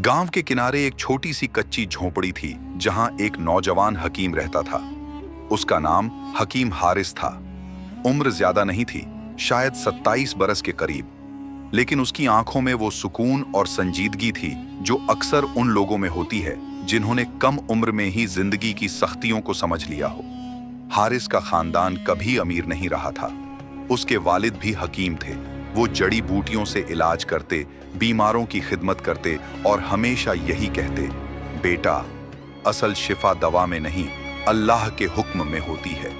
गांव के किनारे एक छोटी सी कच्ची झोपड़ी थी जहां एक नौजवान हकीम रहता था। उसका नाम हकीम हारिस था। उम्र ज्यादा नहीं थी, शायद 27 बरस के करीब, लेकिन उसकी आंखों में वो सुकून और संजीदगी थी जो अक्सर उन लोगों में होती है जिन्होंने कम उम्र में ही जिंदगी की सख्तियों को समझ लिया हो। हारिस का खानदान कभी अमीर नहीं रहा था। उसके वालिद भी हकीम थे। वो जड़ी बूटियों से इलाज करते, बीमारों की खिदमत करते और हमेशा यही कहते, बेटा, असल शिफा दवा में नहीं, अल्लाह के हुक्म में होती है।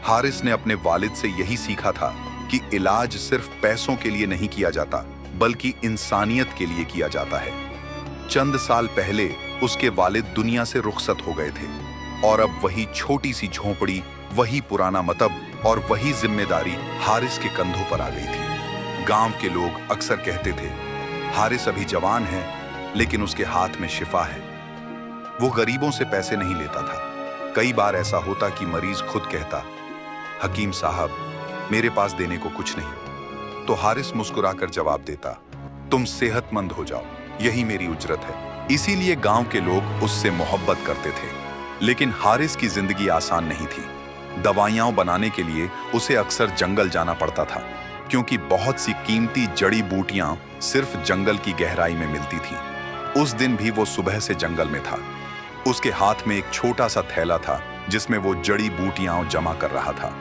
हारिस ने अपने वालिद से यही सीखा था कि इलाज सिर्फ पैसों के लिए नहीं किया जाता, बल्कि इंसानियत के लिए किया जाता है। चंद साल पहले उसके वालिद दुनिया से रुखसत हो गए थे और अब वही छोटी सी झोपड़ी, वही पुराना मतब और वही जिम्मेदारी हारिस के कंधों पर आ गई थी। गांव के लोग अक्सर कहते थे, हारिस अभी जवान है, लेकिन उसके हाथ में शिफा है। वो गरीबों से पैसे नहीं लेता था। कई बार ऐसा होता कि मरीज खुद कहता, हकीम साहब, मेरे पास देने को कुछ नहीं, तो हारिस मुस्कुराकर जवाब देता, तुम सेहतमंद हो जाओ, यही मेरी उजरत है। इसीलिए गांव के लोग उससे मोहब्बत करते थे। लेकिन हारिस की जिंदगी आसान नहीं थी। दवाइयां बनाने के लिए उसे अक्सर जंगल जाना पड़ता था, क्योंकि बहुत सी कीमती जड़ी बूटियां सिर्फ जंगल की गहराई में मिलती थी। उस दिन भी वो सुबह से जंगल में था। उसके हाथ में एक छोटा सा थैला था जिसमें वो जड़ी बूटियां जमा कर रहा था।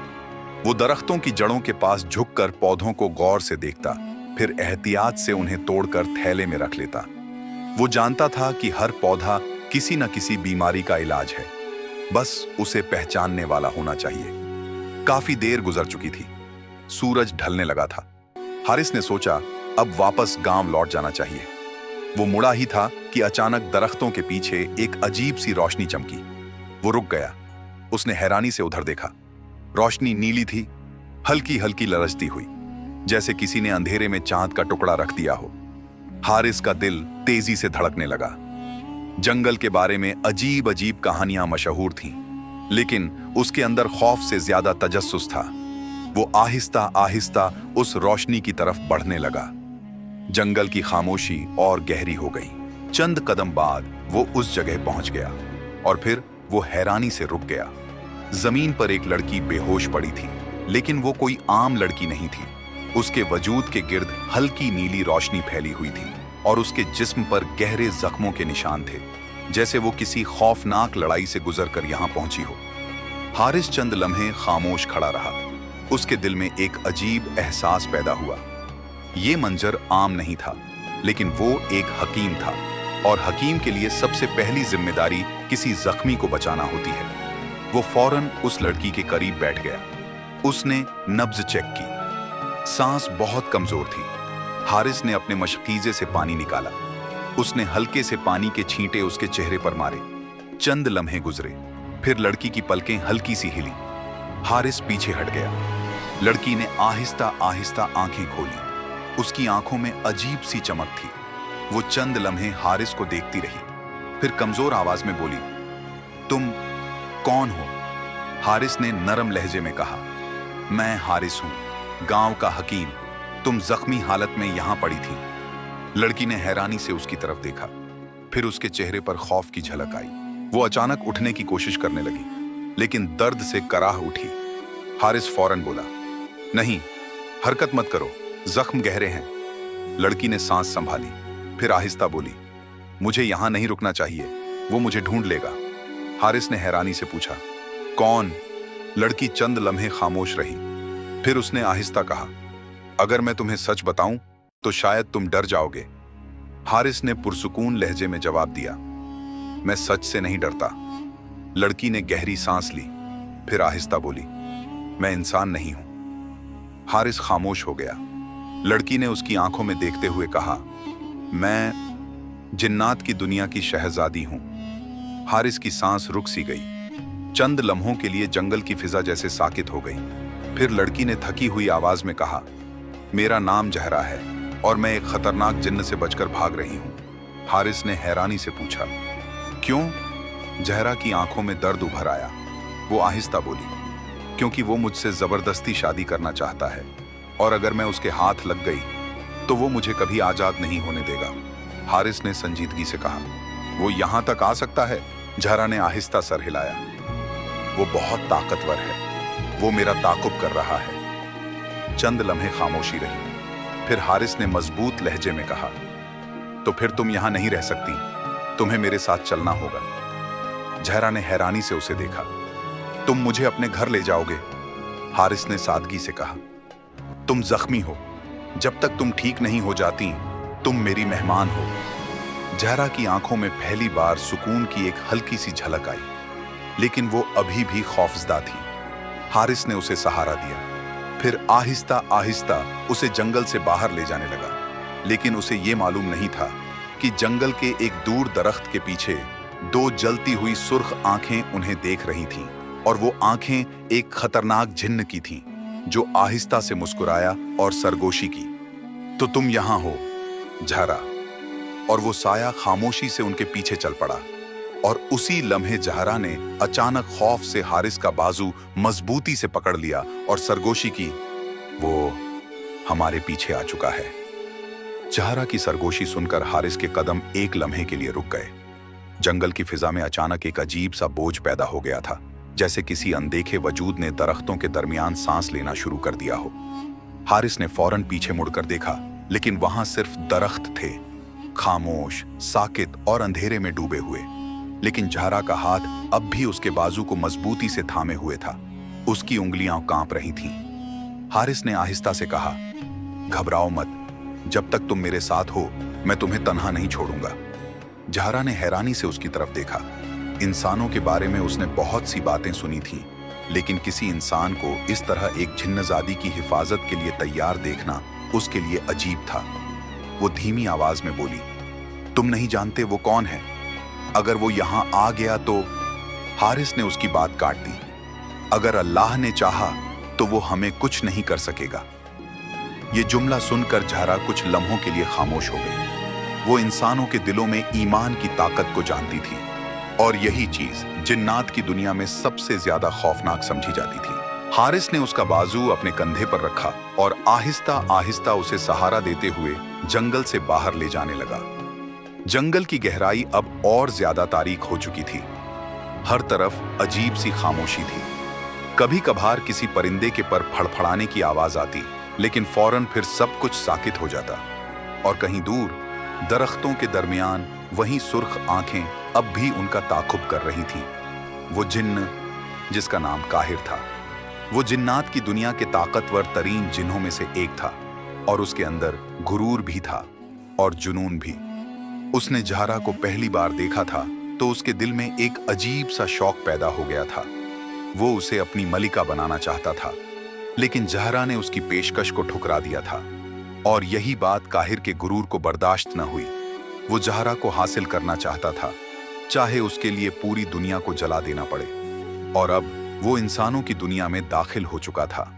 वो दरख्तों की जड़ों के पास झुककर पौधों को गौर से देखता, फिर एहतियात से उन्हें तोड़कर थैले में रख लेता। वो जानता था कि हर पौधा किसी न किसी बीमारी का इलाज है, बस उसे पहचानने वाला होना चाहिए। काफी देर गुजर चुकी थी, सूरज ढलने लगा था। हारिस ने सोचा, अब वापस गांव लौट जाना चाहिए। वो मुड़ा ही था कि अचानक दरख्तों के पीछे एक अजीब सी रोशनी चमकी। वो रुक गया। उसने हैरानी से उधर देखा। रोशनी नीली थी, हल्की हल्की लरजती हुई, जैसे किसी ने अंधेरे में चांद का टुकड़ा रख दिया हो। हारिस का दिल तेजी से धड़कने लगा। जंगल के बारे में अजीब अजीब कहानियां मशहूर थीं, लेकिन उसके अंदर खौफ से ज्यादा तजस्सुस था। वो आहिस्ता आहिस्ता उस रोशनी की तरफ बढ़ने लगा। जंगल की खामोशी और गहरी हो गई। चंद कदम बाद वो उस जगह पहुंच गया और फिर वो हैरानी से रुक गया। जमीन पर एक लड़की बेहोश पड़ी थी, लेकिन वो कोई आम लड़की नहीं थी। उसके वजूद के गिर्द हल्की नीली रोशनी फैली हुई थी और उसके जिस्म पर गहरे जख्मों के निशान थे, जैसे वो किसी खौफनाक लड़ाई से गुजरकर यहां पहुंची हो। हारिस चंद लम्हे खामोश खड़ा रहा। उसके दिल में एक अजीब एहसास पैदा हुआ। ये मंजर आम नहीं था, लेकिन वो एक हकीम था और हकीम के लिए सबसे पहली जिम्मेदारी किसी जख्मी को बचाना होती है। वो फौरन उस लड़की के करीब बैठ गया। उसने नब्ज चेक की। सांस बहुत कमजोर थी। हारिस ने अपने मशकीजे से पानी निकाला। उसने हल्के से पानी के छींटे उसके चेहरे पर मारे। चंद लम्हे गुजरे, फिर लड़की की पलकें हल्की सी हिली। हारिस पीछे हट गया। लड़की ने आहिस्ता आहिस्ता आंखें खोली। उसकी आंखों में अजीब सी चमक थी। वो चंद लम्हे हारिस को देखती रही, फिर कमजोर आवाज में बोली, तुम कौन हो? हारिस ने नरम लहजे में कहा, मैं हारिस हूं, गांव का हकीम। तुम जख्मी हालत में यहां पड़ी थी। लड़की ने हैरानी से उसकी तरफ देखा, फिर उसके चेहरे पर खौफ की झलक आई। वो अचानक उठने की कोशिश करने लगी, लेकिन दर्द से कराह उठी। हारिस फौरन बोला, नहीं, हरकत मत करो, जख्म गहरे हैं। लड़की ने सांस संभाली, फिर आहिस्ता बोली, मुझे यहां नहीं रुकना चाहिए, वो मुझे ढूंढ लेगा। हारिस ने हैरानी से पूछा, कौन? लड़की चंद लम्हे खामोश रही, फिर उसने आहिस्ता कहा, अगर मैं तुम्हें सच बताऊं तो शायद तुम डर जाओगे। हारिस ने पुरसुकून लहजे में जवाब दिया, मैं सच से नहीं डरता। लड़की ने गहरी सांस ली, फिर आहिस्ता बोली, मैं इंसान नहीं हूं। हारिस खामोश हो गया। लड़की ने उसकी आंखों में देखते हुए कहा, मैं जिन्नात की दुनिया की शहजादी हूं। हारिस की सांस रुक सी गई। चंद लम्हों के लिए जंगल की फिजा जैसे साकित हो गई। फिर लड़की ने थकी हुई आवाज में कहा, मेरा नाम जहरा है और मैं एक खतरनाक जिन्न से बचकर भाग रही हूं। हारिस ने हैरानी से पूछा, क्यों? जहरा की आंखों में दर्द उभर आया। वो आहिस्ता बोली, क्योंकि वो मुझसे जबरदस्ती शादी करना चाहता है और अगर मैं उसके हाथ लग गई तो वो मुझे कभी आजाद नहीं होने देगा। हारिस ने संजीदगी से कहा। वो यहां तक आ सकता है? जहरा ने आहिस्ता सर हिलाया। वो बहुत ताकतवर है, वो मेरा ताकुब कर रहा है। चंद लम्हे खामोशी रही, फिर हारिस ने मजबूत लहजे में कहा, तो फिर तुम यहां नहीं रह सकती, तुम्हें मेरे साथ चलना होगा। जहरा ने हैरानी से उसे देखा। तुम मुझे अपने घर ले जाओगे? हारिस ने सादगी से कहा। तुम जख्मी हो, जब तक तुम ठीक नहीं हो जाती तुम मेरी मेहमान हो। जहरा की आंखों में पहली बार सुकून की एक हल्की सी झलक आई, लेकिन वो अभी भी खौफजदा थी। हारिस ने उसे सहारा दिया, फिर आहिस्ता आहिस्ता उसे जंगल से बाहर ले जाने लगा। लेकिन उसे ये मालूम नहीं था कि जंगल के एक दूर दरख्त के पीछे दो जलती हुई सुर्ख आंखें उन्हें देख रही थीं, और वो आंखें एक खतरनाक जिन्न की थीं जो आहिस्ता से मुस्कुराया और सरगोशी की। तो तुम यहां हो, जहरा। और वो साया खामोशी से उनके पीछे चल पड़ा, और उसी लम्हे जहरा ने अचानक खौफ से हारिस का बाजू मजबूती से पकड़ लिया और सरगोशी की, वो हमारे पीछे आ चुका है। जहरा की सरगोशी सुनकर हारिस के कदम एक लम्हे के लिए रुक गए। जंगल की फिजा में अचानक एक अजीब सा बोझ पैदा हो गया था, जैसे किसी अनदेखे वजूद ने दरख्तों के दरमियान सांस लेना शुरू कर दिया हो। हारिस ने फौरन पीछे मुड़कर देखा, लेकिन वहां सिर्फ दरख्त थे, खामोश, साकित और अंधेरे में डूबे हुए। लेकिन जहरा का हाथ अब भी उसके बाजू को मजबूती से थामे हुए था। उसकी उंगलियां कांप रही थीं। हारिस ने आहिस्ता से कहा, घबराओ मत, जब तक तुम मेरे साथ हो मैं तुम्हें तन्हा नहीं छोड़ूंगा। जहरा ने हैरानी से उसकी तरफ देखा। इंसानों के बारे में उसने बहुत सी बातें सुनी थीं, लेकिन किसी इंसान को इस तरह एक जिन्नजादी की हिफाजत के लिए तैयार देखना उसके लिए अजीब था। वो धीमी आवाज में बोली, तुम नहीं जानते वो कौन है? अगर वो यहां आ गया तो? हारिस ने उसकी बात काट दी। अगर अल्लाह ने चाहा तो वो हमें कुछ नहीं कर सकेगा। ये जुमला सुनकर जहरा कुछ लम्हों के लिए खामोश हो गई। वो इंसानों के दिलों में ईमान की ताकत को जानती थी, और यही चीज जिन्नात की दुनिया में सबसे ज्यादा खौफनाक समझी जाती थी। हारिस ने उसका बाजू अपने कंधे पर रखा और आहिस्ता आहिस्ता उसे सहारा देते हुए जंगल से बाहर ले जाने लगा। जंगल की गहराई अब और ज्यादा तारीक हो चुकी थी। हर तरफ अजीब सी खामोशी थी। कभी कभार किसी परिंदे के पर फड़फड़ाने की आवाज आती, लेकिन फौरन फिर सब कुछ साकित हो जाता। और कहीं दूर दरख्तों के दरमियान वहीं सुर्ख आंखें अब भी उनका ताकुब कर रही थीं। वो जिन्न जिसका नाम काहिर था, वो जिन्नात की दुनिया के ताकतवर तरीन जिन्हों में से एक था, और उसके अंदर गुरूर भी था और जुनून भी। उसने जहरा को पहली बार देखा था तो उसके दिल में एक अजीब सा शौक पैदा हो गया था। वो उसे अपनी मलिका बनाना चाहता था, लेकिन जहरा ने उसकी पेशकश को ठुकरा दिया था, और यही बात काहिर के गुरूर को बर्दाश्त न हुई। वो जहरा को हासिल करना चाहता था, चाहे उसके लिए पूरी दुनिया को जला देना पड़े। और अब वो इंसानों की दुनिया में दाखिल हो चुका था।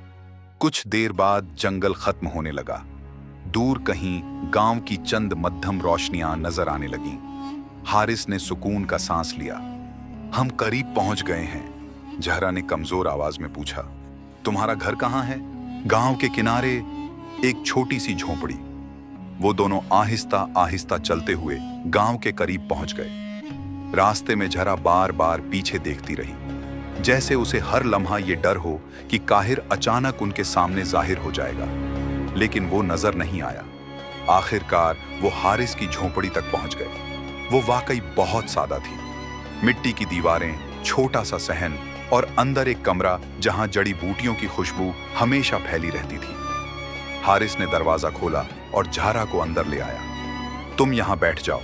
कुछ देर बाद जंगल खत्म होने लगा। दूर कहीं गांव की चंद मध्यम रोशनियां नजर आने लगीं। हारिस ने सुकून का सांस लिया। हम करीब पहुंच गए हैं, जहरा ने कमजोर आवाज में पूछा। तुम्हारा घर कहाँ है? गांव के किनारे एक छोटी सी झोंपड़ी। वो दोनों आहिस्ता आहिस्ता चलते हुए गांव के करीब पहुंच गए। रास्ते में जहरा बार बार पीछे देखती रही, जैसे उसे हर लम्हा ये डर हो कि काहिर अचानक उनके सामने जाहिर हो जाएगा। लेकिन वो नजर नहीं आया। आखिरकार वो हारिस की झोंपड़ी तक पहुंच गए। वो वाकई बहुत सादा थी। मिट्टी की दीवारें, छोटा सा सहन और अंदर एक कमरा जहां जड़ी बूटियों की खुशबू हमेशा फैली रहती थी। हारिस ने दरवाजा खोला और जहरा को अंदर ले आया। तुम यहां बैठ जाओ।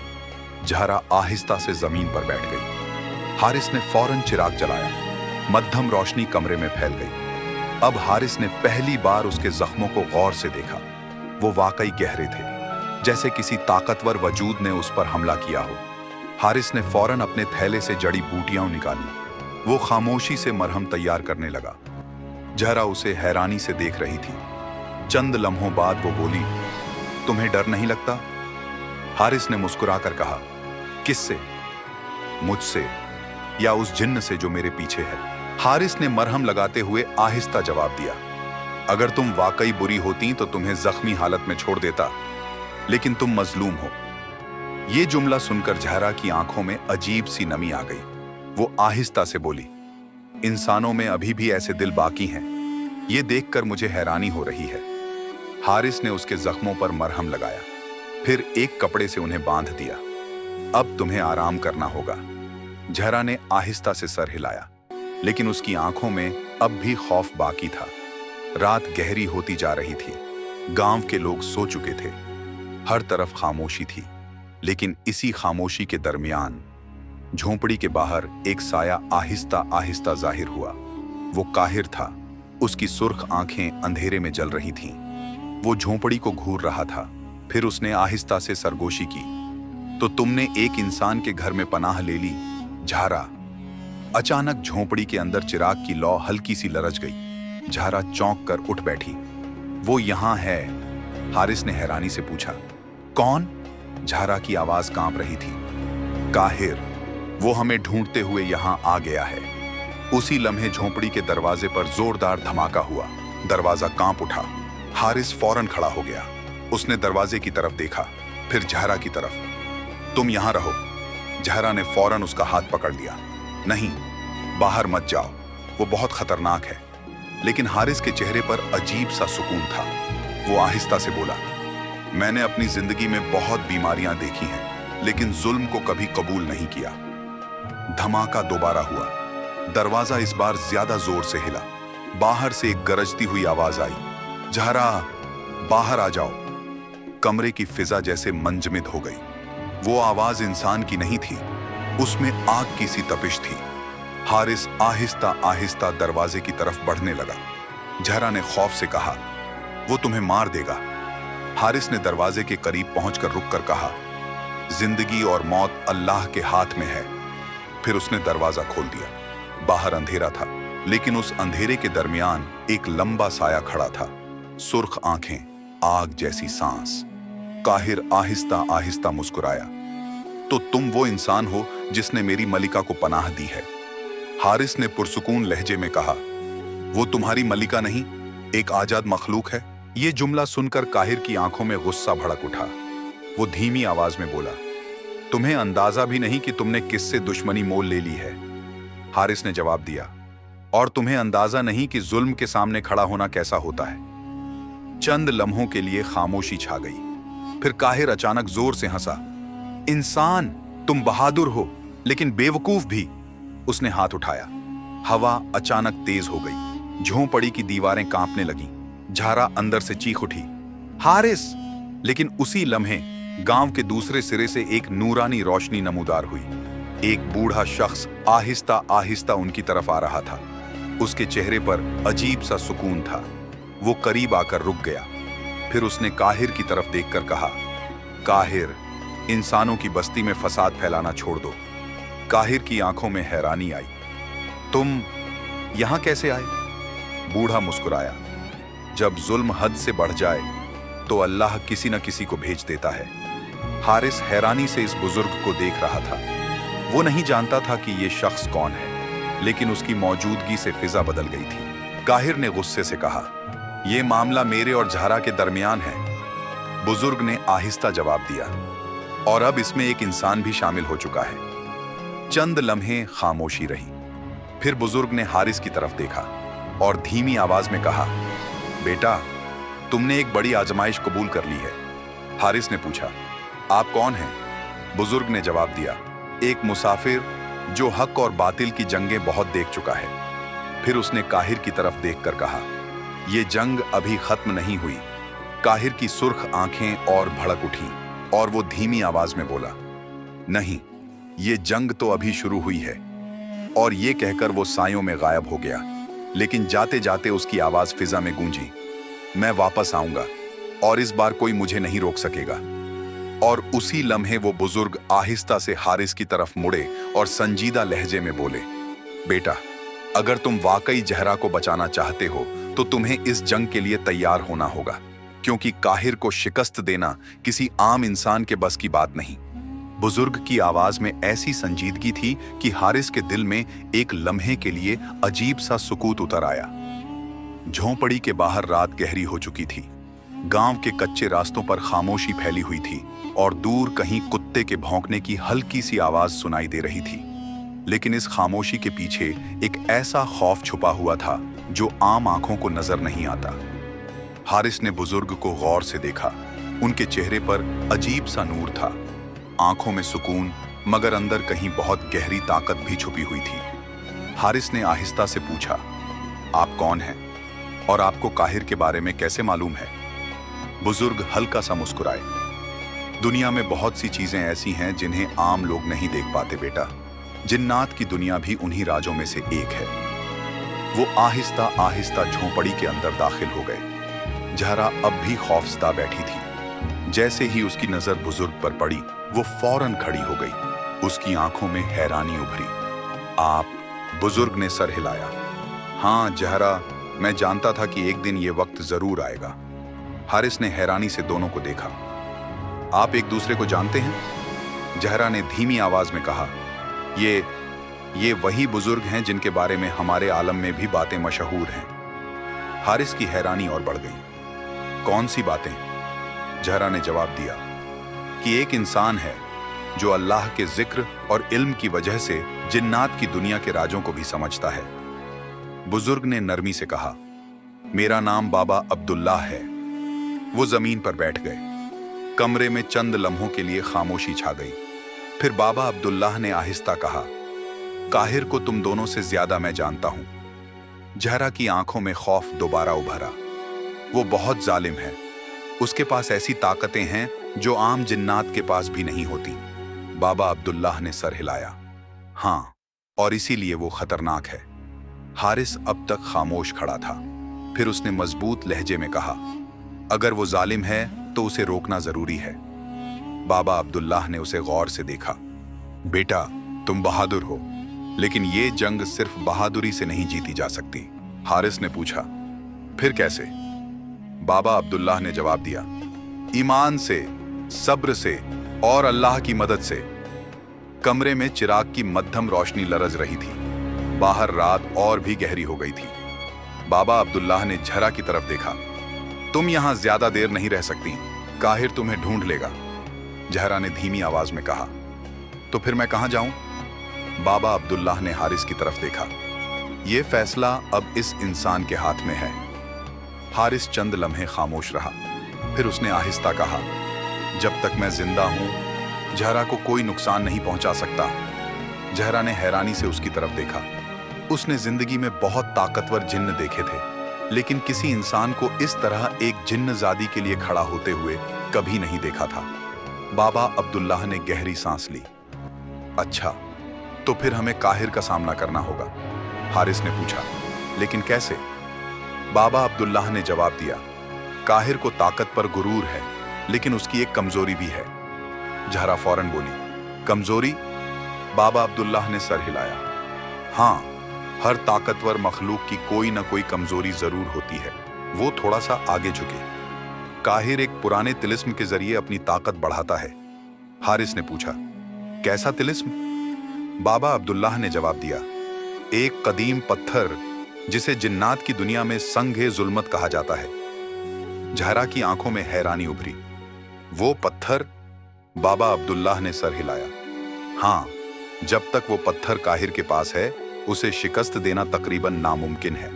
जहरा आहिस्ता से जमीन पर बैठ गई। हारिस ने फौरन चिराग जलाया। मध्यम रोशनी कमरे में फैल गई। अब हारिस ने पहली बार उसके जख्मों को गौर से देखा। वो वाकई गहरे थे, जैसे किसी ताकतवर वजूद ने उस पर हमला किया हो। हारिस ने फौरन अपने थैले से जड़ी बूटियां निकाली। वो खामोशी से मरहम तैयार करने लगा। जहरा उसे हैरानी से देख रही थी। चंद लम्हों बाद वो बोली, तुम्हें डर नहीं लगता? हारिस ने मुस्कुराकर कहा, किससे? मुझसे या उस जिन्न से जो मेरे पीछे है? हारिस ने मरहम लगाते हुए आहिस्ता जवाब दिया, अगर तुम वाकई बुरी होती तो तुम्हें जख्मी हालत में छोड़ देता, लेकिन तुम मजलूम हो। ये जुमला सुनकर जहरा की आंखों में अजीब सी नमी आ गई। वो आहिस्ता से बोली, इंसानों में अभी भी ऐसे दिल बाकी हैं। ये देखकर मुझे हैरानी हो रही है। हारिस ने उसके जख्मों पर मरहम लगाया, फिर एक कपड़े से उन्हें बांध दिया। अब तुम्हें आराम करना होगा। जहरा ने आहिस्ता से सर हिलाया, लेकिन उसकी आंखों में अब भी खौफ बाकी था। रात गहरी होती जा रही थी। गांव के लोग सो चुके थे। हर तरफ खामोशी थी, लेकिन इसी खामोशी के दरमियान झोंपड़ी के बाहर एक साया आहिस्ता आहिस्ता जाहिर हुआ। वो काहिर था। उसकी सुर्ख आंखें अंधेरे में जल रही थीं। वो झोंपड़ी को घूर रहा था। फिर उसने आहिस्ता से सरगोशी की, तो तुमने एक इंसान के घर में पनाह ले ली, झारा। अचानक झोंपड़ी के अंदर चिराग की लौ हल्की सी लरज गई। झारा चौंक कर उठ बैठी। वो यहां है? हारिस ने हैरानी से पूछा। कौन? झारा की आवाज कांप रही थी। काहिर। वो हमें ढूंढते हुए यहां आ गया है। उसी लम्हे झोंपड़ी के दरवाजे पर जोरदार धमाका हुआ। दरवाजा कांप उठा। हारिस फौरन खड़ा हो गया। उसने दरवाजे की तरफ देखा, फिर जहरा की तरफ। तुम यहां रहो। जहरा ने फौरन उसका हाथ पकड़ लिया। नहीं, बाहर मत जाओ, वो बहुत खतरनाक है। लेकिन हारिस के चेहरे पर अजीब सा सुकून था। वो आहिस्ता से बोला, मैंने अपनी जिंदगी में बहुत बीमारियां देखी हैं, लेकिन जुल्म को कभी कबूल नहीं किया। धमाका दोबारा हुआ। दरवाजा इस बार ज्यादा जोर से हिला। बाहर से एक गरजती हुई आवाज आई, जहरा, बाहर आ जाओ। कमरे की फिजा जैसे मंजमिद हो गई। वो आवाज इंसान की नहीं थी, उसमें आग की सी तपिश थी। हारिस आहिस्ता आहिस्ता दरवाजे की तरफ बढ़ने लगा। जहरा ने खौफ से कहा, वो तुम्हें मार देगा। हारिस ने दरवाजे के करीब पहुंचकर रुककर कहा, जिंदगी और मौत अल्लाह के हाथ में है। फिर उसने दरवाजा खोल दिया। बाहर अंधेरा था, लेकिन उस अंधेरे के दरमियान एक लंबा साया खड़ा था। सुर्ख आंखें, आग जैसी सांस। काहिर आहिस्ता आहिस्ता मुस्कुराया, तो तुम वो इंसान हो जिसने मेरी मलिका को पनाह दी है। हारिस ने पुरसुकून लहजे में कहा, वो तुम्हारी मलिका नहीं, एक आजाद मखलूक है। ये जुमला सुनकर काहिर की आंखों में गुस्सा भड़क उठा। वो धीमी आवाज में बोला, तुम्हें अंदाजा भी नहीं कि तुमने किससे दुश्मनी मोल ले ली है। हारिस ने जवाब दिया, और तुम्हें अंदाजा नहीं कि जुल्म के सामने खड़ा होना कैसा होता है। चंद लम्हों के लिए खामोशी छा गई। फिर काहिर अचानक जोर से हंसा। इंसान, तुम बहादुर हो, लेकिन बेवकूफ भी। उसने हाथ उठाया। हवा अचानक तेज हो गई। झोंपड़ी की दीवारें कांपने लगीं। झारा अंदर से चीख उठी, हारिस! लेकिन उसी लम्हे गांव के दूसरे सिरे से एक नूरानी रोशनी नमूदार हुई। एक बूढ़ा शख्स आहिस्ता आहिस्ता उनकी तरफ आ रहा था। उसके चेहरे पर अजीब सा सुकून था। वो करीब आकर रुक गया। फिर उसने काहिर की तरफ देखकर कहा, काहिर, इंसानों की बस्ती में फसाद फैलाना छोड़ दो। काहिर की आंखों में हैरानी आई। तुम यहां कैसे आए? बूढ़ा मुस्कुराया। जब जुल्म हद से बढ़ जाए तो अल्लाह किसी न किसी को भेज देता है। हारिस हैरानी से इस बुजुर्ग को देख रहा था। वो नहीं जानता था कि ये शख्स कौन है, लेकिन उसकी मौजूदगी से फिजा बदल गई थी। काहिर ने गुस्से से कहा, यह मामला मेरे और जहरा के दरमियान है। बुजुर्ग ने आहिस्ता जवाब दिया, और अब इसमें एक इंसान भी शामिल हो चुका है। चंद लम्हे खामोशी रही। फिर बुजुर्ग ने हारिस की तरफ देखा और धीमी आवाज में कहा, बेटा, तुमने एक बड़ी आजमाइश कबूल कर ली है। हारिस ने पूछा, आप कौन हैं? बुजुर्ग ने जवाब दिया, एक मुसाफिर जो हक और बातिल की जंगें बहुत देख चुका है। फिर उसने काहिर की तरफ देखकर कहा, यह जंग अभी खत्म नहीं हुई। काहिर की सुर्ख आंखें और भड़क उठी और वो धीमी आवाज में बोला, नहीं, ये जंग तो अभी शुरू हुई है। और ये कहकर वो सायों में गायब हो गया। लेकिन जाते जाते उसकी आवाज फिजा में गूंजी, मैं वापस आऊंगा और इस बार कोई मुझे नहीं रोक सकेगा। और उसी लम्हे वो बुजुर्ग आहिस्ता से हारिस की तरफ मुड़े और संजीदा लहजे में बोले, बेटा, अगर तुम वाकई जहरा को बचाना चाहते हो तो तुम्हें इस जंग के लिए तैयार होना होगा, क्योंकि काहिर को शिकस्त देना किसी आम इंसान के बस की बात नहीं। बुजुर्ग की आवाज में ऐसी संजीदगी थी कि हारिस के दिल में एक लम्हे के लिए अजीब सा सुकूत उतर आया। झोंपड़ी के बाहर रात गहरी हो चुकी थी। गांव के कच्चे रास्तों पर खामोशी फैली हुई थी और दूर कहीं कुत्ते के भौंकने की हल्की सी आवाज सुनाई दे रही थी। लेकिन इस खामोशी के पीछे एक ऐसा खौफ छुपा हुआ था जो आम आंखों को नजर नहीं आता। हारिस ने बुजुर्ग को गौर से देखा। उनके चेहरे पर अजीब सा नूर था, आंखों में सुकून, मगर अंदर कहीं बहुत गहरी ताकत भी छुपी हुई थी। हारिस ने आहिस्ता से पूछा, आप कौन हैं और आपको काहिर के बारे में कैसे मालूम है? बुजुर्ग हल्का सा मुस्कुराए। दुनिया में बहुत सी चीजें ऐसी हैं जिन्हें आम लोग नहीं देख पाते बेटा। जिन्नात की दुनिया भी उन्हीं राजों में से एक है। वो आहिस्ता आहिस्ता झोंपड़ी के अंदर दाखिल हो गए। जहरा अब भी खौफजदा बैठी थी। जैसे ही उसकी नजर बुजुर्ग पर पड़ी, वो फौरन खड़ी हो गई। उसकी आंखों में हैरानी उभरी। आप? बुजुर्ग ने सर हिलाया। हाँ जहरा, मैं जानता था कि एक दिन ये वक्त जरूर आएगा। हारिस ने हैरानी से दोनों को देखा। आप एक दूसरे को जानते हैं? जहरा ने धीमी आवाज में कहा। ये वही बुजुर्ग हैं जिनके बारे में हमारे आलम में भी बातें मशहूर हैं। हारिस की हैरानी और बढ़ गई। कौन सी बातें? जहरा ने जवाब दिया कि एक इंसान है जो अल्लाह के जिक्र और इल्म की वजह से जिन्नात की दुनिया के राजों को भी समझता है। बुजुर्ग ने नरमी से कहा, मेरा नाम बाबा अब्दुल्लाह है। वो जमीन पर बैठ गए। कमरे में चंद लम्हों के लिए खामोशी छा गई। फिर बाबा अब्दुल्लाह ने आहिस्ता कहा, काहिर को तुम दोनों से ज्यादा मैं जानता हूं। जहरा की आंखों में खौफ दोबारा उभरा। वो बहुत जालिम है। उसके पास ऐसी ताकतें हैं जो आम जिन्नात के पास भी नहीं होती। बाबा अब्दुल्लाह ने सर हिलाया। हाँ, और इसीलिए वो खतरनाक है। हारिस अब तक खामोश खड़ा था। फिर उसने मजबूत लहजे में कहा, अगर वो जालिम है तो उसे रोकना जरूरी है। बाबा अब्दुल्लाह ने उसे गौर से देखा। बेटा, तुम बहादुर हो, लेकिन ये जंग सिर्फ बहादुरी से नहीं जीती जा सकती। हारिस ने पूछा, फिर कैसे? बाबा अब्दुल्लाह ने जवाब दिया, ईमान से, सब्र से और अल्लाह की मदद से। कमरे में चिराग की मध्यम रोशनी लरज रही थी। बाहर रात और भी गहरी हो गई थी। बाबा अब्दुल्लाह ने जहरा की तरफ देखा। तुम यहां ज्यादा देर नहीं रह सकती, काहिर तुम्हें ढूंढ लेगा। जहरा ने धीमी आवाज में कहा, तो फिर मैं कहां जाऊं? बाबा अब्दुल्लाह ने हारिस की तरफ देखा। यह फैसला अब इस इंसान के हाथ में है। हारिस चंद लम्हे खामोश रहा। फिर उसने आहिस्ता कहा, जब तक मैं जिंदा हूं, जहरा को कोई नुकसान नहीं पहुंचा सकता। जहरा ने हैरानी से उसकी तरफ देखा। उसने जिंदगी में बहुत ताकतवर जिन्न देखे थे, लेकिन किसी इंसान को इस तरह एक जिन्नजादी के लिए खड़ा होते हुए कभी नहीं देखा था। बाबा अब्दुल्लाह ने गहरी सांस ली। अच्छा, तो फिर हमें काहिर का सामना करना होगा? हारिस ने पूछा। लेकिन कैसे? बाबा अब्दुल्लाह ने जवाब दिया, काहिर को ताकत पर गुरूर है, लेकिन उसकी एक कमजोरी भी है। जहरा फौरन बोली, कमजोरी? बाबा अब्दुल्लाह ने सर हिलाया। हाँ, हर ताकतवर मखलूक की कोई ना कोई कमजोरी जरूर होती है। वो थोड़ा सा आगे झुके। काहिर एक पुराने तिलिस्म के जरिए अपनी ताकत बढ़ाता है। हारिस ने पूछा, कैसा तिलिस्म? बाबा अब्दुल्लाह ने जवाब दिया, एक कदीम पत्थर जिसे जिन्नात की दुनिया में संघे जुल्मत कहा जाता है। जहरा की आंखों में हैरानी उभरी। वो पत्थर? बाबा अब्दुल्लाह ने सर हिलाया। हाँ, जब तक वो पत्थर काहिर के पास है, उसे शिकस्त देना तकरीबन नामुमकिन है।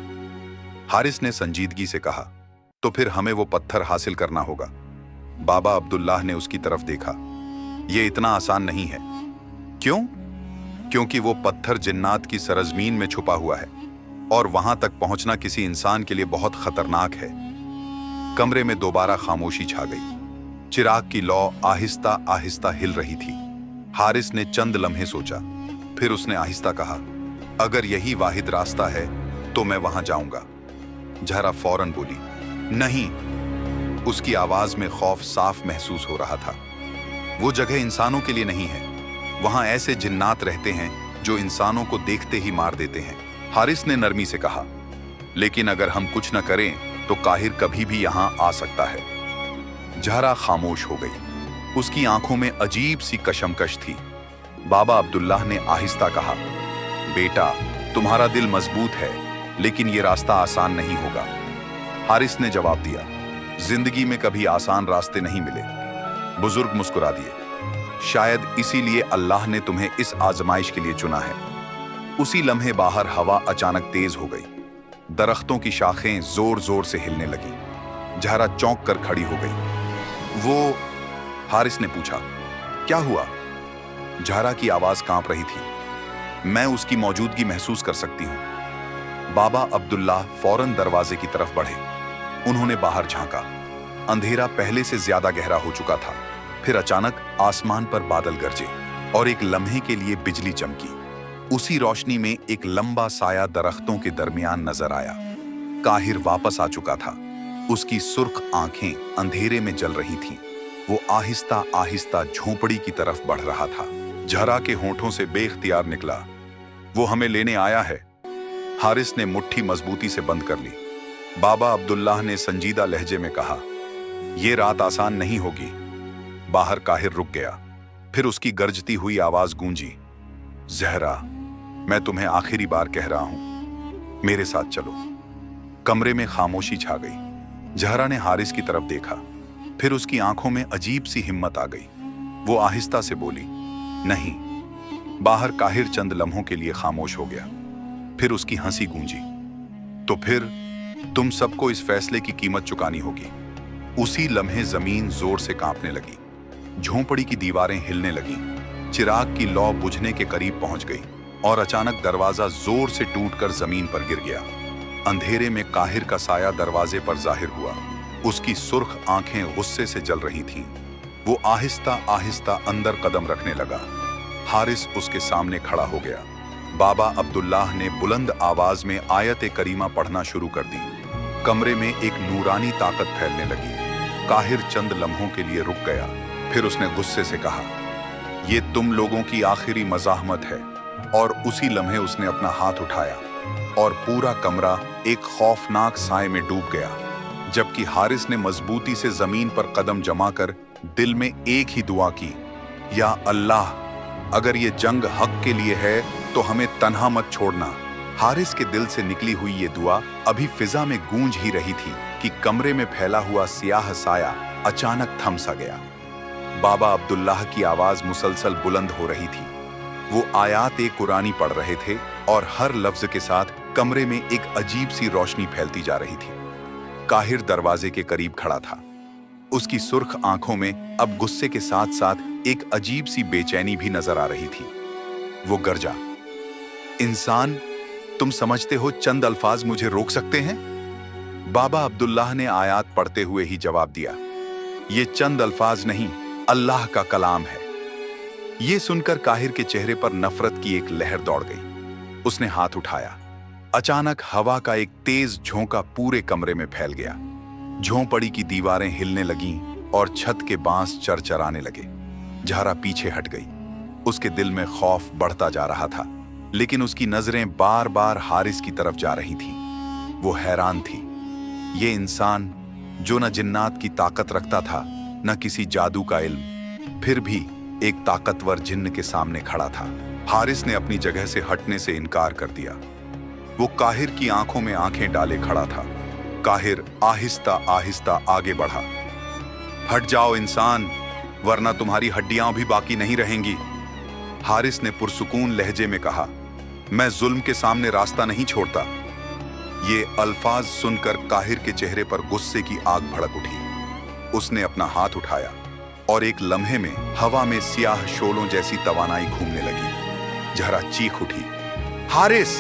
हारिस ने संजीदगी से कहा, तो फिर हमें वो पत्थर हासिल करना होगा। बाबा अब्दुल्लाह ने उसकी तरफ देखा। ये इतना आसान नहीं है। क्यों? क्योंकि वो पत्थर जिन्नात की सरजमीन में छुपा हुआ है और वहां तक पहुंचना किसी इंसान के लिए बहुत खतरनाक है। कमरे में दोबारा खामोशी छा गई। चिराग की लौ आहिस्ता आहिस्ता हिल रही थी। हारिस ने चंद लम्हे सोचा। फिर उसने आहिस्ता कहा, अगर यही वाहिद रास्ता है तो मैं वहां जाऊंगा। जहरा फौरन बोली, नहीं। उसकी आवाज में खौफ साफ महसूस हो रहा था। वो जगह इंसानों के लिए नहीं है। वहां ऐसे जिन्नात रहते हैं जो इंसानों को देखते ही मार देते हैं। हारिस ने नरमी से कहा, लेकिन अगर हम कुछ न करें तो काहिर कभी भी यहां आ सकता है। जहरा खामोश हो गई। उसकी आंखों में अजीब सी कशमकश थी। बाबा अब्दुल्लाह ने आहिस्ता कहा, बेटा, तुम्हारा दिल मजबूत है, लेकिन ये रास्ता आसान नहीं होगा। हारिस ने जवाब दिया, जिंदगी में कभी आसान रास्ते नहीं मिले। बुजुर्ग मुस्कुरा दिए। शायद इसीलिए अल्लाह ने तुम्हें इस आजमाइश के लिए चुना है। उसी लम्हे बाहर हवा अचानक तेज हो गई। दरख्तों की शाखें जोर जोर से हिलने लगी। जहरा चौंक कर खड़ी हो गई। वो, हारिस ने पूछा, क्या हुआ? जहरा की आवाज कांप रही थी। मैं उसकी मौजूदगी महसूस कर सकती हूं। बाबा अब्दुल्लाह फौरन दरवाजे की तरफ बढ़े। उन्होंने बाहर झांका। अंधेरा पहले से ज्यादा गहरा हो चुका था। फिर अचानक आसमान पर बादल गरजे और एक लम्हे के लिए बिजली चमकी। उसी रोशनी में एक लंबा साया दरख्तों के दरमियान नजर आया। काहिर वापस आ चुका था। उसकी सुर्ख आंखें अंधेरे में जल रही थीं। वो आहिस्ता आहिस्ता झोंपड़ी की तरफ बढ़ रहा था। जहरा के होंठों से बेख्तियार निकला, वो हमें लेने आया है। हारिस ने मुट्ठी मजबूती से बंद कर ली। बाबा अब्दुल्लाह ने संजीदा लहजे में कहा, ये रात आसान नहीं होगी। बाहर काहिर रुक गया। फिर उसकी गरजती हुई आवाज गूंजी, जहरा, मैं तुम्हें आखिरी बार कह रहा हूं, मेरे साथ चलो। कमरे में खामोशी छा गई। जहरा ने हारिस की तरफ देखा। फिर उसकी आंखों में अजीब सी हिम्मत आ गई। वो आहिस्ता से बोली, नहीं। बाहर काहिर चंद लम्हों के लिए खामोश हो गया। फिर उसकी हंसी गूंजी, तो फिर तुम सबको इस फैसले की कीमत चुकानी होगी। उसी लम्हे जमीन जोर से कांपने लगी। झोंपड़ी की दीवारें हिलने लगीं। चिराग की लौ बुझने के करीब पहुंच गई और अचानक दरवाजा जोर से टूटकर जमीन पर गिर गया। अंधेरे में काहिर का साया दरवाजे पर जाहिर हुआ। उसकी सुर्ख आंखें गुस्से से जल रही थीं। वो आहिस्ता आहिस्ता अंदर कदम रखने लगा। हारिस उसके सामने खड़ा हो गया। बाबा अब्दुल्लाह ने बुलंद आवाज में आयत करीमा पढ़ना शुरू कर दी। कमरे में एक नूरानी ताकत फैलने लगी। काहिर चंद लम्हों के लिए रुक गया। फिर उसने गुस्से से कहा, ये तुम लोगों की आखिरी मज़ाहमत है। और उसी लम्हे उसने अपना हाथ उठाया और पूरा कमरा एक खौफनाक साए में डूब गया। जबकि हारिस ने मजबूती से जमीन पर कदम जमाकर दिल में एक ही दुआ की, या अल्लाह, अगर ये जंग हक के लिए है तो हमें तन्हा मत छोड़ना। हारिस के दिल से निकली हुई ये दुआ अभी फिजा में गूंज ही रही थी कि कमरे में फैला हुआ सियाह साया अचानक थम सा गया। बाबा अब्दुल्लाह की आवाज मुसलसल बुलंद हो रही थी। वो आयात कुरानी पढ़ रहे थे और हर लफ्ज के साथ कमरे में एक अजीब सी रोशनी फैलती जा रही थी। काहिर दरवाजे के करीब खड़ा था। उसकी सुर्ख आंखों में अब गुस्से के साथ साथ एक अजीब सी बेचैनी भी नजर आ रही थी। वो गरजा, इंसान, तुम समझते हो चंद अल्फाज मुझे रोक सकते हैं? बाबा अब्दुल्लाह ने आयात पढ़ते हुए ही जवाब दिया, ये चंद अल्फाज नहीं, अल्लाह का कलाम है। ये सुनकर काहिर के चेहरे पर नफरत की एक लहर दौड़ गई। उसने हाथ उठाया। अचानक हवा का एक तेज झोंका पूरे कमरे में फैल गया। झोंपड़ी की दीवारें हिलने लगीं और छत के बांस चरचराने लगे। जहरा पीछे हट गई। उसके दिल में खौफ बढ़ता जा रहा था, लेकिन उसकी नजरें बार बार हारिस की तरफ जा रही थीं। वो हैरान थी। ये इंसान जो न जिन्नात की ताकत रखता था न किसी जादू का इल्म, फिर भी एक ताकतवर जिन्न के सामने खड़ा था। हारिस ने अपनी जगह से हटने से इनकार कर दिया। वो काहिर की आंखों में आंखें डाले खड़ा था। काहिर आहिस्ता आहिस्ता आगे बढ़ा। हट जाओ इंसान, वरना तुम्हारी हड्डियां भी बाकी नहीं रहेंगी। हारिस ने पुरसुकून लहजे में कहा, मैं जुल्म के सामने रास्ता नहीं छोड़ता। ये अल्फाज सुनकर काहिर के चेहरे पर गुस्से की आग भड़क उठी। उसने अपना हाथ उठाया और एक लम्हे में हवा में सियाह शोलों जैसी तवानाई घूमने लगी। जहरा चीख उठी, हारिस!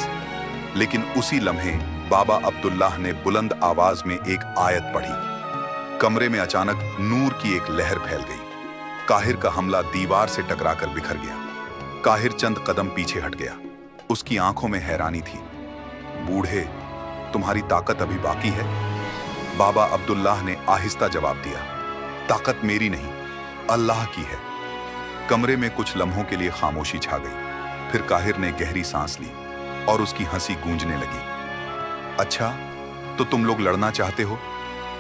लेकिन उसी लम्हे बाबा अब्दुल्लाह ने बुलंद आवाज में एक आयत पढ़ी। कमरे में अचानक नूर की एक लहर फैल गई। काहिर का हमला दीवार से टकराकर बिखर गया। काहिर चंद कदम पीछे हट गया। उसकी आंखों में हैरानी थी। बूढ़े, तुम्हारी ताकत अभी बाकी है? बाबा अब्दुल्लाह ने आहिस्ता जवाब दिया, ताकत मेरी नहीं, अल्लाह की है। कमरे में कुछ लम्हों के लिए खामोशी छा गई। फिर काहिर ने गहरी सांस ली और उसकी हंसी गूंजने लगी। अच्छा, तो तुम लोग लड़ना चाहते हो?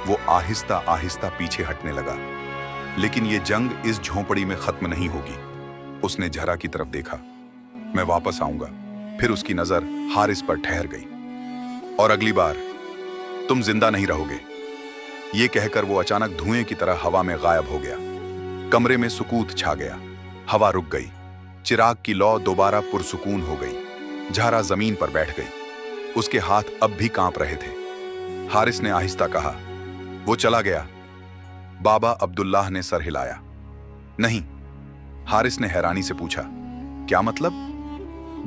वो आहिस्ता आहिस्ता पीछे हटने लगा। लेकिन ये जंग इस झोंपड़ी में खत्म नहीं होगी। उसने जहरा की तरफ देखा, मैं वापस आऊंगा। फिर उसकी नजर हारिस पर ठहर गई। और अगली बार तुम जिंदा नहीं रहोगे। ये कहकर वो अचानक धुएं की तरह हवा में गायब हो गया। कमरे में सुकूत छा गया। हवा रुक गई। चिराग की लौ दोबारा पुरसुकून हो गई। झारा जमीन पर बैठ गई। उसके हाथ अब भी कांप रहे थे। हारिस ने आहिस्ता कहा, वो चला गया। बाबा अब्दुल्लाह ने सर हिलाया। नहीं। हारिस ने हैरानी से पूछा, क्या मतलब?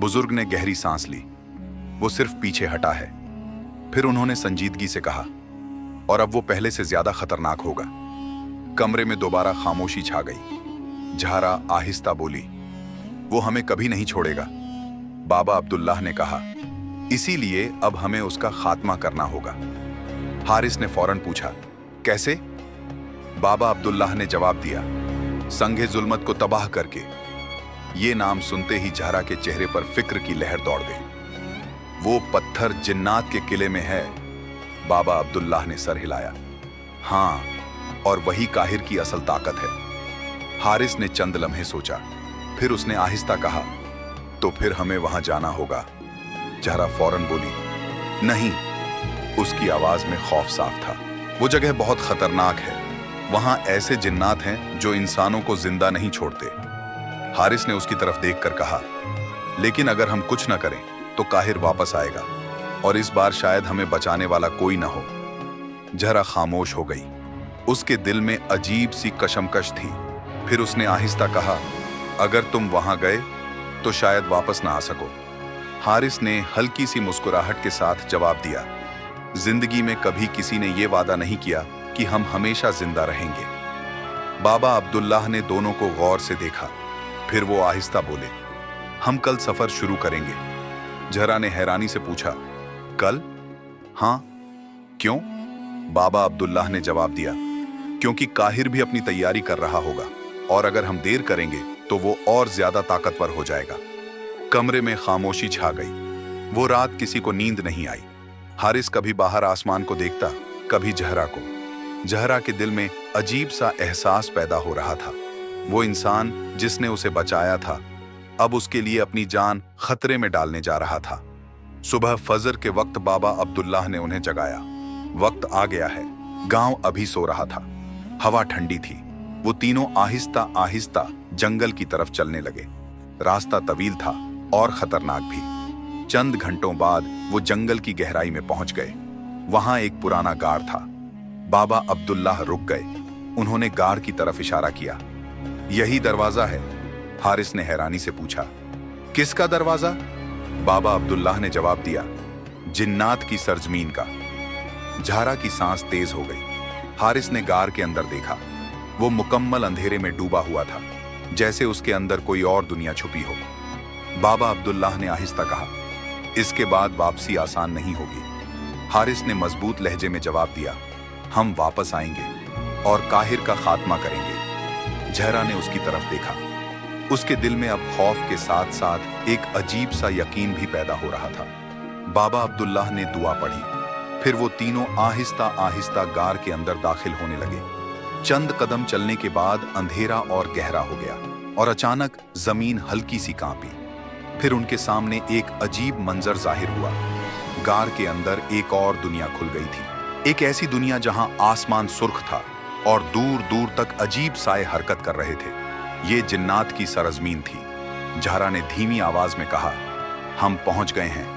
बुजुर्ग ने गहरी सांस ली। वो सिर्फ पीछे हटा है। फिर उन्होंने संजीदगी से कहा, और अब वो पहले से ज्यादा खतरनाक होगा। कमरे में दोबारा खामोशी छा गई। झारा आहिस्ता बोली, वो हमें कभी नहीं छोड़ेगा। बाबा अब्दुल्लाह ने कहा, इसीलिए अब हमें उसका खात्मा करना होगा। हारिस ने फौरन पूछा, कैसे? बाबा अब्दुल्लाह ने जवाब दिया, संघे जुल्मत को तबाह करके। ये नाम सुनते ही झारा के चेहरे पर फिक्र की लहर दौड़ गई। वो पत्थर जिन्नात के किले में है। बाबा अब्दुल्लाह ने सर हिलाया। हां, और वही काहिर की असल ताकत है। हारिस ने चंद लम्हे सोचा, फिर उसने आहिस्ता कहा, तो फिर हमें वहां जाना होगा। जहरा फौरन बोली, नहीं। उसकी आवाज में खौफ साफ था। वो जगह बहुत खतरनाक है। वहां ऐसे जिन्नात हैं जो इंसानों को जिंदा नहीं छोड़ते। हारिस ने उसकी तरफ देखकर कहा, लेकिन अगर हम कुछ न करें तो काहिर वापस आएगा, और इस बार शायद हमें बचाने वाला कोई ना हो। जहरा खामोश हो गई। उसके दिल में अजीब सी कशमकश थी। फिर उसने आहिस्ता कहा, अगर तुम वहां गए तो शायद वापस ना आ सको। हारिस ने हल्की सी मुस्कुराहट के साथ जवाब दिया, जिंदगी में कभी किसी ने यह वादा नहीं किया कि हम हमेशा जिंदा रहेंगे। बाबा अब्दुल्लाह ने दोनों को गौर से देखा। फिर वो आहिस्ता बोले, हम कल सफर शुरू करेंगे। जहरा ने हैरानी से पूछा, कल? हां। क्यों? बाबा अब्दुल्लाह ने जवाब दिया, क्योंकि काहिर भी अपनी तैयारी कर रहा होगा, और अगर हम देर करेंगे तो वो और ज्यादा ताकतवर हो जाएगा। कमरे में खामोशी छा गई। वो रात किसी को नींद नहीं आई। हारिस कभी बाहर आसमान को देखता, कभी जहरा को। जहरा के दिल में अजीब सा एहसास पैदा हो रहा था। वो इंसान जिसने उसे बचाया था, अब उसके लिए अपनी जान खतरे में डालने जा रहा था। सुबह फजर के वक्त बाबा अब्दुल्लाह ने उन्हें जगाया। वक्त आ गया है। गांव अभी सो रहा था। हवा ठंडी थी। वो तीनों आहिस्ता आहिस्ता जंगल की तरफ चलने लगे। रास्ता तवील था और खतरनाक भी। चंद घंटों बाद वो जंगल की गहराई में पहुंच गए। वहां एक पुराना गार था। बाबा अब्दुल्लाह रुक गए। उन्होंने गार की तरफ इशारा किया। यही दरवाजा है? हारिस ने हैरानी से पूछा। किसका दरवाजा? बाबा अब्दुल्लाह ने जवाब दिया, जिन्नात की सरजमीन का। झारा की सांस तेज हो गई। हारिस ने गार के अंदर देखा। वो मुकम्मल अंधेरे में डूबा हुआ था, जैसे उसके अंदर कोई और दुनिया छुपी हो। बाबा अब्दुल्लाह ने आहिस्ता कहा, इसके बाद वापसी आसान नहीं होगी। हारिस ने मजबूत लहजे में जवाब दिया, हम वापस आएंगे और काहिर का खात्मा करेंगे। जहरा ने उसकी तरफ देखा। उसके दिल में अब खौफ के साथ साथ एक अजीब सा यकीन भी पैदा हो रहा था। बाबा अब्दुल्लाह ने दुआ पढ़ी। फिर वो तीनों आहिस्ता आहिस्ता गार के अंदर दाखिल होने लगे। चंद कदम चलने के बाद अंधेरा और गहरा हो गया और अचानक जमीन हल्की सी कांपी। फिर उनके सामने एक अजीब मंजर जाहिर हुआ। गार के अंदर एक और दुनिया खुल गई थी। एक ऐसी दुनिया जहां आसमान सुर्ख था और दूर दूर तक अजीब साए हरकत कर रहे थे। ये जिन्नात की सरजमीन थी। झारा ने धीमी आवाज में कहा, हम पहुंच गए हैं।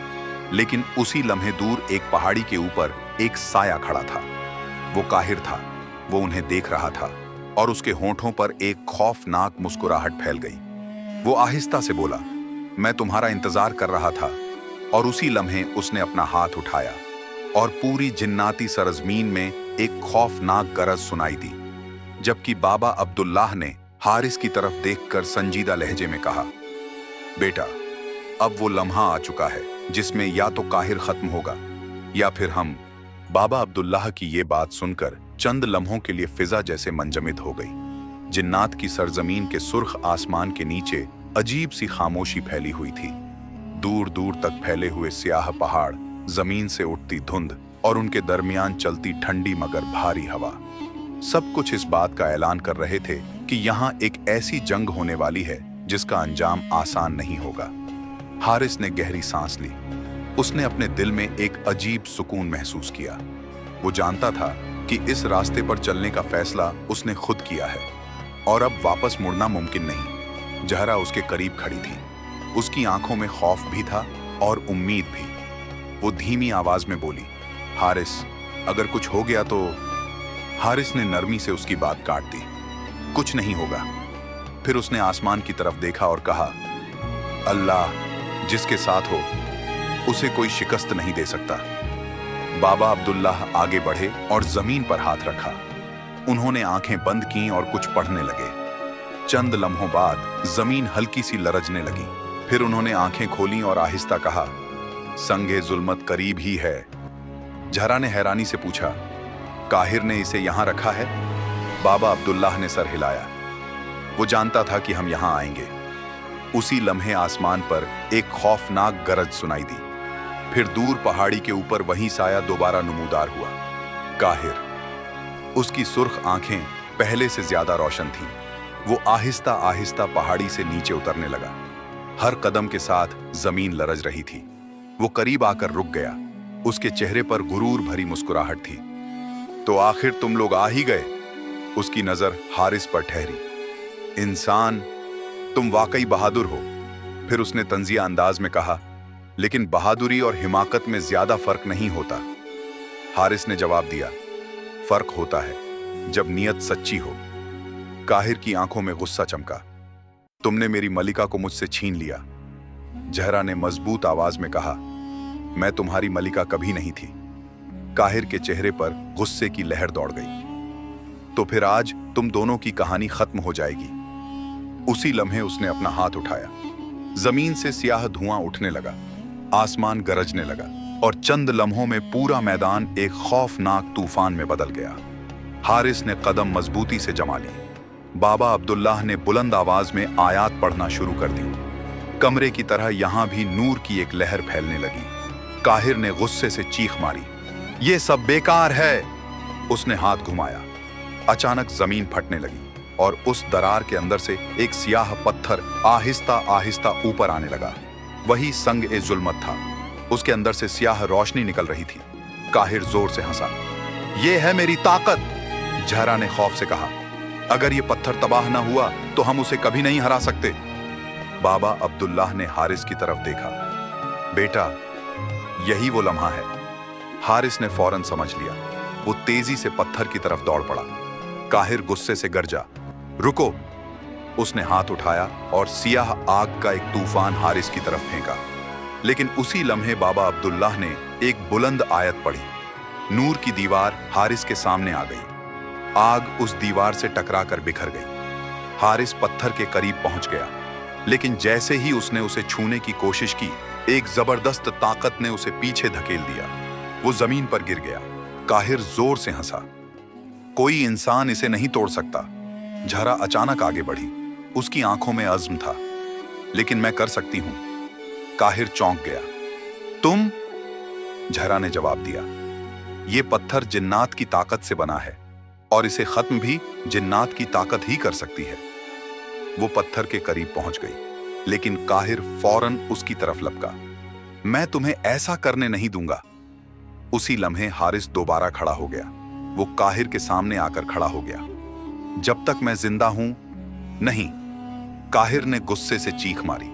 लेकिन उसी लम्हे दूर एक पहाड़ी के ऊपर एक साया खड़ा था। वो काहिर था। वो उन्हें देख रहा था और उसके होंठों पर एक खौफनाक मुस्कुराहट फैल गई। वो आहिस्ता से बोला, मैं तुम्हारा इंतजार कर रहा था। और उसी लम्हे उसने अपना हाथ उठाया और पूरी जिन्नाती सरजमीन में एक खौफनाक गरज सुनाई दी। जबकि बाबा अब्दुल्लाह ने हारिस की तरफ देखकर संजीदा लहजे में कहा, बेटा, अब वो लम्हा आ चुका है जिसमें या तो काहिर खत्म होगा या फिर हम। बाबा अब्दुल्लाह की ये बात सुनकर चंद लम्हों के लिए फिजा जैसे मंजमिद हो गई। जिन्नात की सरजमीन के सुर्ख आसमान के नीचे अजीब सी खामोशी फैली हुई थी। दूर दूर तक फैले हुए स्याह पहाड़, जमीन से उठती धुंध और उनके दरमियान चलती ठंडी मगर भारी हवा, सब कुछ इस बात का ऐलान कर रहे थे कि यहाँ एक ऐसी जंग होने वाली है जिसका अंजाम आसान नहीं होगा। हारिस ने गहरी सांस ली। उसने अपने दिल में एक अजीब सुकून महसूस किया। वो जानता था कि इस रास्ते पर चलने का फैसला उसने खुद किया है और अब वापस मुड़ना मुमकिन नहीं। जहरा उसके करीब खड़ी थी। उसकी आंखों में खौफ भी था और उम्मीद भी। वो धीमी आवाज में बोली, हारिस, अगर कुछ हो गया तो। हारिस ने नरमी से उसकी बात काट दी, कुछ नहीं होगा। फिर उसने आसमान की तरफ देखा और कहा, अल्लाह जिसके साथ हो उसे कोई शिकस्त नहीं दे सकता। बाबा अब्दुल्लाह आगे बढ़े और जमीन पर हाथ रखा। उन्होंने आंखें बंद की और कुछ पढ़ने लगे। चंद लम्हों बाद जमीन हल्की सी लरजने लगी। फिर उन्होंने आंखें खोली और आहिस्ता कहा, संगे जुल्मत करीब ही है। जहरा ने हैरानी से पूछा, काहिर ने इसे यहां रखा है? बाबा अब्दुल्लाह ने सर हिलाया। वो जानता था कि हम यहां आएंगे। उसी लम्हे आसमान पर एक खौफनाक गरज सुनाई दी। फिर दूर पहाड़ी के ऊपर वही साया दोबारा नमूदार हुआ। काहिर। उसकी सुर्ख आंखें पहले से ज्यादा रोशन थीं। वो आहिस्ता आहिस्ता पहाड़ी से नीचे उतरने लगा। हर कदम के साथ जमीन लरज रही थी। वो करीब आकर रुक गया। उसके चेहरे पर गुरूर भरी मुस्कुराहट थी। तो आखिर तुम लोग आ ही गए। उसकी नजर हारिस पर ठहरी। इंसान, तुम वाकई बहादुर हो। फिर उसने तंजिया अंदाज में कहा, लेकिन बहादुरी और हिमाकत में ज्यादा फर्क नहीं होता। हारिस ने जवाब दिया, फर्क होता है जब नीयत सच्ची हो। काहिर की आंखों में गुस्सा चमका। तुमने मेरी मलिका को मुझसे छीन लिया। जहरा ने मजबूत आवाज में कहा, मैं तुम्हारी मलिका कभी नहीं थी। काहिर के चेहरे पर गुस्से की लहर दौड़ गई। तो फिर आज तुम दोनों की कहानी खत्म हो जाएगी। उसी लम्हे उसने अपना हाथ उठाया। जमीन से स्याह धुआं उठने लगा। आसमान गरजने लगा और चंद लम्हों में पूरा मैदान एक खौफनाक तूफान में बदल गया। हारिस ने कदम मजबूती से जमा ली। बाबा अब्दुल्लाह ने बुलंद आवाज में आयात पढ़ना शुरू कर दी। कमरे की तरह यहां भी नूर की एक लहर फैलने लगी। काहिर ने गुस्से से चीख मारी, ये सब बेकार है। उसने हाथ घुमाया। अचानक जमीन फटने लगी और उस दरार के अंदर से एक सियाह पत्थर आहिस्ता आहिस्ता ऊपर आने लगा। वही संग ए जुल्मत था। उसके अंदर से स्याह रोशनी निकल रही थी। काहिर जोर से हंसा। ये है मेरी ताकत। जहरा ने खौफ से कहा, अगर ये पत्थर तबाह ना हुआ तो हम उसे कभी नहीं हरा सकते। बाबा अब्दुल्लाह ने हारिस की तरफ देखा। बेटा, यही वो लम्हा है। हारिस ने फौरन समझ लिया। वो तेजी से पत्थर की तरफ दौड़ पड़ा। काहिर गुस्से से गरजा, रुको। उसने हाथ उठाया और सियाह आग का एक तूफान हारिस की तरफ फेंका। लेकिन उसी लम्हे बाबा अब्दुल्लाह ने एक बुलंद आयत पढ़ी। नूर की दीवार हारिस के सामने आ गई। आग उस दीवार से टकराकर बिखर गई। हारिस पत्थर के करीब पहुंच गया, लेकिन जैसे ही उसने उसे छूने की कोशिश की, एक जबरदस्त ताकत ने उसे पीछे धकेल दिया। वो जमीन पर गिर गया। काहिर जोर से हंसा। कोई इंसान इसे नहीं तोड़ सकता। जहरा अचानक आगे बढ़ी। उसकी आंखों में अज़्म था। लेकिन मैं कर सकती हूं। काहिर चौंक गया। तुम? जहरा ने जवाब दिया, यह पत्थर जिन्नात की ताकत से बना है और इसे खत्म भी जिन्नात की ताकत ही कर सकती है। वो पत्थर के करीब पहुंच गई, लेकिन काहिर फौरन उसकी तरफ लपका। मैं तुम्हें ऐसा करने नहीं दूंगा। उसी लम्हे हारिस दोबारा खड़ा हो गया। वो काहिर के सामने आकर खड़ा हो गया। जब तक मैं जिंदा हूं, नहीं। काहिर ने गुस्से से चीख मारी।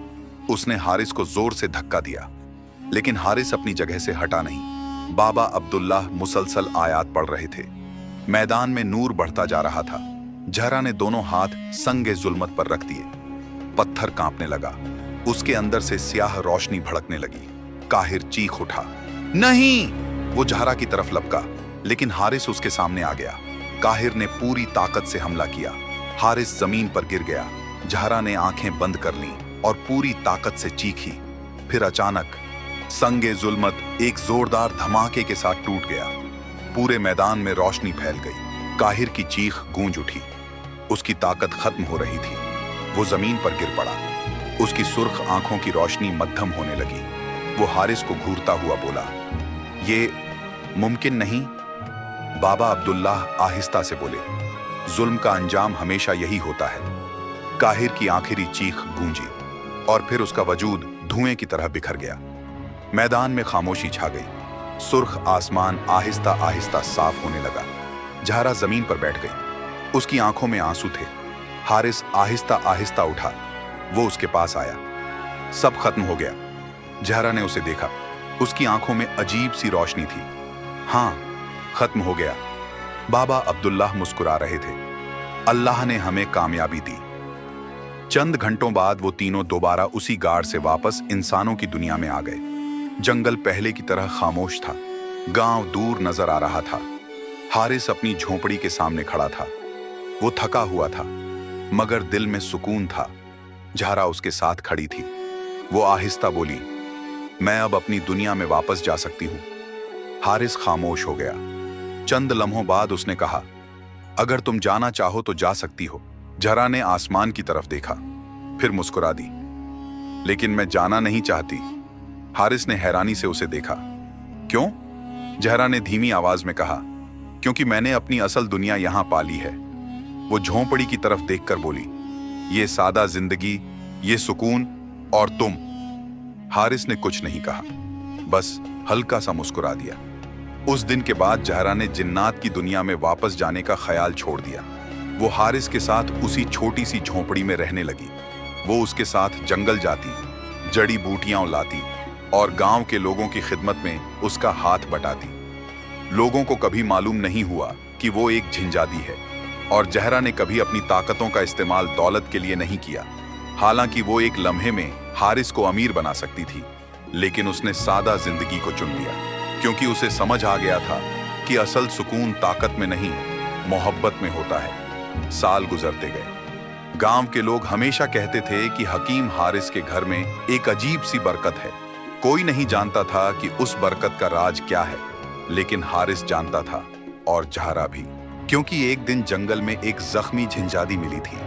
उसने हारिस को जोर से धक्का दिया, लेकिन हारिस अपनी जगह से हटा नहीं। बाबा अब्दुल्लाह मुसलसल आयात पढ़ रहे थे। मैदान में नूर बढ़ता जा रहा था। जहरा ने दोनों हाथ संगे जुल्मत पर रख दिए। पत्थर कांपने लगा। उसके अंदर से स्याह रोशनी भड़कने लगी। काहिर चीख उठा, नहीं! वो जहरा की तरफ लपका, लेकिन हारिस उसके सामने आ गया। काहिर ने पूरी ताकत से हमला किया। हारिस जमीन पर गिर गया। जहरा ने आंखें बंद कर लीं और पूरी ताकत से चीखी। फिर अचानक संगे जुल्मत एक जोरदार धमाके के साथ टूट गया। पूरे मैदान में रोशनी फैल गई। काहिर की चीख गूंज उठी। उसकी ताकत खत्म हो रही थी। वो जमीन पर गिर पड़ा। उसकी सुर्ख आंखों की रोशनी मद्धम होने लगी। वो हारिस को घूरता हुआ बोला, ये मुमकिन नहीं। बाबा अब्दुल्लाह आहिस्ता से बोले, जुल्म का अंजाम हमेशा यही होता है। काहिर की आखिरी चीख गूंजी और फिर उसका वजूद धुएं की तरह बिखर गया। मैदान में खामोशी छा गई। सुर्ख आसमान आहिस्ता आहिस्ता साफ होने लगा। जहरा जमीन पर बैठ गई। उसकी आंखों में आंसू थे। हारिस आहिस्ता आहिस्ता उठा। वो उसके पास आया। सब खत्म हो गया। जहरा ने उसे देखा। उसकी आंखों में अजीब सी रोशनी थी। हाँ, खत्म हो गया। बाबा अब्दुल्लाह मुस्कुरा रहे थे। अल्लाह ने हमें कामयाबी दी। चंद घंटों बाद वो तीनों दोबारा उसी गाड़ से वापस इंसानों की दुनिया में आ गए। जंगल पहले की तरह खामोश था। गांव दूर नजर आ रहा था। हारिस अपनी झोपड़ी के सामने खड़ा था। वो थका हुआ था, मगर दिल में सुकून था। जहरा उसके साथ खड़ी थी। वो आहिस्ता बोली, मैं अब अपनी दुनिया में वापस जा सकती हूं। हारिस खामोश हो गया। चंद लम्हों बाद उसने कहा, अगर तुम जाना चाहो तो जा सकती हो। जहरा ने आसमान की तरफ देखा, फिर मुस्कुरा दी। लेकिन मैं जाना नहीं चाहती। हारिस ने हैरानी से उसे देखा। क्यों? जहरा ने धीमी आवाज में कहा, क्योंकि मैंने अपनी असल दुनिया यहां पाली है। वो झोंपड़ी की तरफ देखकर बोली, ये सादा जिंदगी, ये सुकून, और तुम। हारिस ने कुछ नहीं कहा, बस हल्का सा मुस्कुरा दिया। उस दिन के बाद जहरा ने जिन्नात की दुनिया में वापस जाने का ख्याल छोड़ दिया। वो हारिस के साथ उसी छोटी सी झोंपड़ी में रहने लगी। वो उसके साथ जंगल जाती, जड़ी बूटियां लाती और गांव के लोगों की खिदमत में उसका हाथ बटाती। लोगों को कभी मालूम नहीं हुआ कि वो एक झिंजादी है, और जहरा ने कभी अपनी ताकतों का इस्तेमाल दौलत के लिए नहीं किया। हालांकि वो एक लम्हे में हारिस को अमीर बना सकती थी, लेकिन उसने सादा जिंदगी को चुन लिया, क्योंकि उसे समझ आ गया था कि असल सुकून ताकत में नहीं, मोहब्बत में होता है। साल गुजरते गए। गांव के लोग हमेशा कहते थे कि हकीम हारिस के घर में एक अजीब सी बरकत है। कोई नहीं जानता था कि उस बरकत का राज क्या है, लेकिन हारिस जानता था, और जहरा भी, क्योंकि एक दिन जंगल में एक जख्मी झिंजादी मिली थी,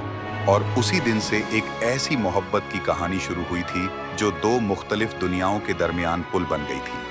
और उसी दिन से एक ऐसी मोहब्बत की कहानी शुरू हुई थी जो दो मुख्तलिफ दुनियाओं के दरमियान पुल बन गई थी।